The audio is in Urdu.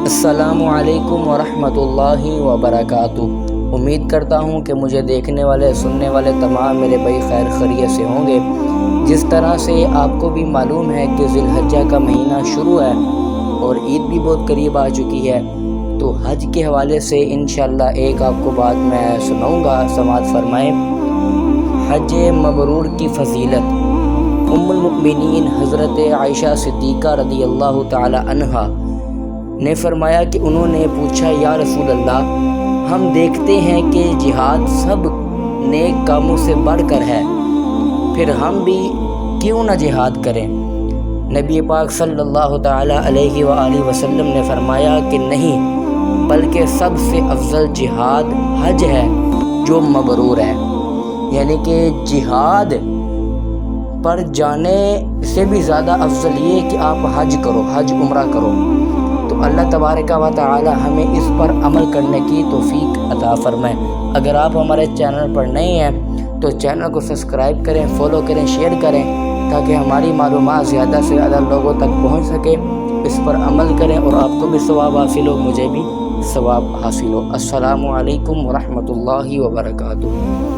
السلام علیکم ورحمۃ اللہ وبرکاتہ۔ امید کرتا ہوں کہ مجھے دیکھنے والے سننے والے تمام میرے بھائی خیر خیریت سے ہوں گے۔ جس طرح سے آپ کو بھی معلوم ہے کہ ذی الحجہ کا مہینہ شروع ہے اور عید بھی بہت قریب آ چکی ہے، تو حج کے حوالے سے انشاءاللہ ایک آپ کو بات میں سناؤں گا، سماعت فرمائیں۔ حج مبرور کی فضیلت۔ ام المؤمنین حضرت عائشہ صدیقہ رضی اللہ تعالی عنہا نے فرمایا کہ انہوں نے پوچھا، یا رسول اللہ، ہم دیکھتے ہیں کہ جہاد سب نیک کاموں سے بڑھ کر ہے، پھر ہم بھی کیوں نہ جہاد کریں؟ نبی پاک صلی اللہ تعالی علیہ وآلہ وسلم نے فرمایا کہ نہیں، بلکہ سب سے افضل جہاد حج ہے جو مبرور ہے، یعنی کہ جہاد پر جانے سے بھی زیادہ افضل یہ کہ آپ حج کرو، حج عمرہ کرو۔ تو اللہ تبارک و تعالی ہمیں اس پر عمل کرنے کی توفیق عطا فرمائے۔ اگر آپ ہمارے چینل پر نئے ہیں تو چینل کو سبسکرائب کریں، فالو کریں، شیئر کریں، تاکہ ہماری معلومات زیادہ سے زیادہ لوگوں تک پہنچ سکے۔ اس پر عمل کریں اور آپ کو بھی ثواب حاصل ہو، مجھے بھی ثواب حاصل ہو۔ السلام علیکم ورحمۃ اللہ وبرکاتہ۔